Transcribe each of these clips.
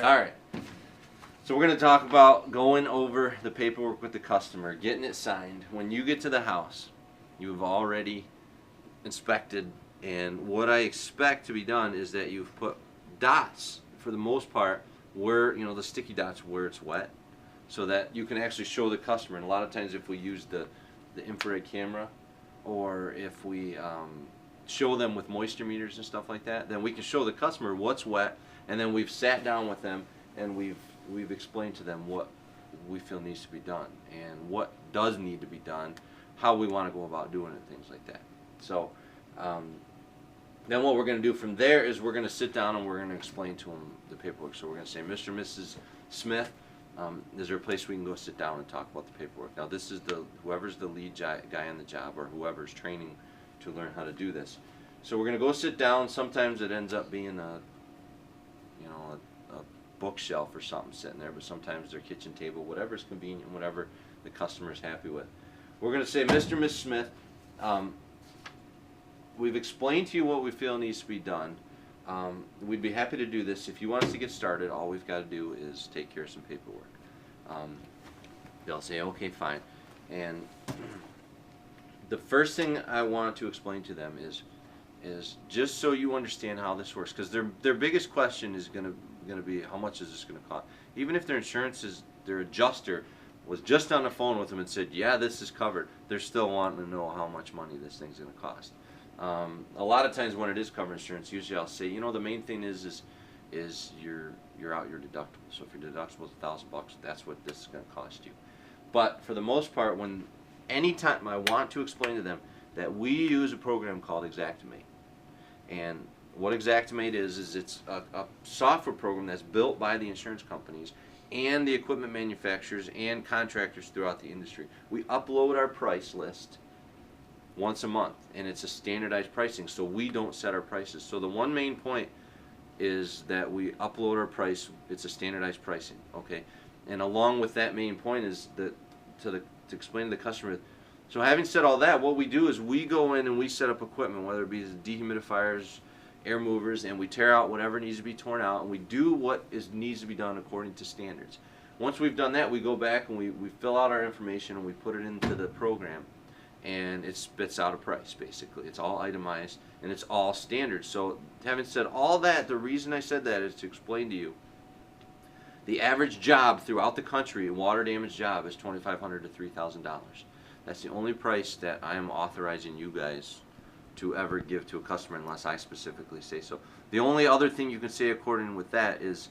Alright. So we're going to talk about going over the paperwork with the customer, getting it signed. When you get to the house, you've already inspected, and what I expect to be done is that you've put dots, for the most part, where, the sticky dots where it's wet, so that you can actually show the customer. And a lot of times if we use the infrared camera, or if we show them with moisture meters and stuff like that, then we can show the customer what's wet, and then we've sat down with them and we've explained to them what we feel needs to be done and what does need to be done, how we want to go about doing it, things like that. So then what we're going to do from there is we're going to sit down and we're going to explain to them the paperwork. So we're going to say, Mr. and Mrs. Smith, is there a place we can go sit down and talk about the paperwork? Now this is whoever's the lead guy on the job, or whoever's training to learn how to do this. So we're going to go sit down. Sometimes it ends up being a bookshelf or something sitting there, but sometimes their kitchen table, whatever's convenient, whatever the customer's happy with. We're going to say, Mr. and Mrs. Smith, we've explained to you what we feel needs to be done. We'd be happy to do this. If you want us to get started, all we've got to do is take care of some paperwork. They'll say, okay, fine. And the first thing I want to explain to them is just so you understand how this works, because their biggest question is going to be, how much is this going to cost? Even if their insurance their adjuster was just on the phone with them and said, yeah, this is covered, they're still wanting to know how much money this thing's going to cost. A lot of times when it is covered insurance, usually I'll say, the main thing is you're out your deductible. So if your deductible is $1,000, that's what this is going to cost you. But for the most part, anytime I want to explain to them that we use a program called Xactimate. And what Xactimate is it's a software program that's built by the insurance companies and the equipment manufacturers and contractors throughout the industry. We upload our price list once a month, and it's a standardized pricing, so we don't set our prices. So the one main point is that we upload our price, it's a standardized pricing, okay? And along with that main point is that to explain to the customer, so having said all that, what we do is we go in and we set up equipment, whether it be dehumidifiers, air movers, and we tear out whatever needs to be torn out, and we do what needs to be done according to standards. Once we've done that, we go back and we fill out our information and we put it into the program, and it spits out a price. Basically it's all itemized and it's all standard. So having said all that, the reason I said that is to explain to you the average job throughout the country, a water damage job, is $2,500 to $3,000. That's the only price that I am authorizing you guys to ever give to a customer unless I specifically say so. The only other thing you can say according with that is,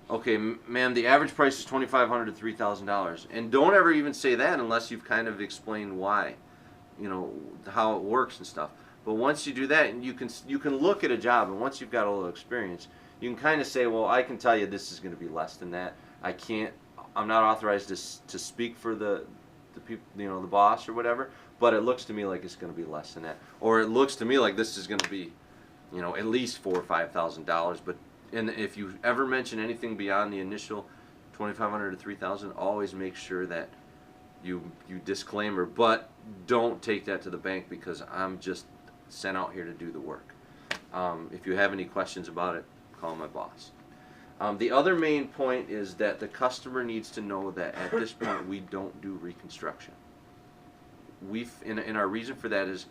okay, ma'am, the average price is $2,500 to $3,000, and don't ever even say that unless you've kind of explained why, how it works and stuff. But once you do that, you can look at a job, and once you've got a little experience, you can kind of say, well, I can tell you this is going to be less than that. I'm not authorized to speak for the people, the boss or whatever, but it looks to me like it's going to be less than that, or it looks to me like this is going to be, at least $4,000 or $5,000. But if you ever mention anything beyond the initial $2,500 to $3,000, always make sure that you disclaimer, but don't take that to the bank, because I'm just sent out here to do the work. If you have any questions about it, call my boss. The other main point is that the customer needs to know that at this point we don't do reconstruction. And our reason for that is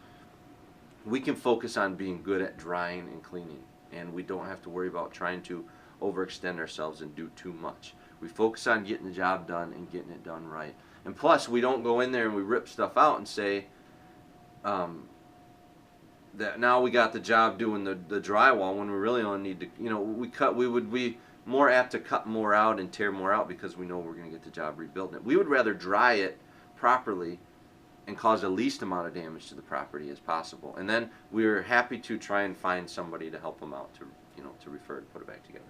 we can focus on being good at drying and cleaning, and we don't have to worry about trying to overextend ourselves and do too much. We focus on getting the job done and getting it done right. And plus, we don't go in there and we rip stuff out and say that now we got the job doing the drywall when we really only need to, we would be more apt to cut more out and tear more out because we know we're going to get the job rebuilt. We would rather dry it properly and cause the least amount of damage to the property as possible, and then we're happy to try and find somebody to help them out to refer to put it back together.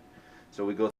So we go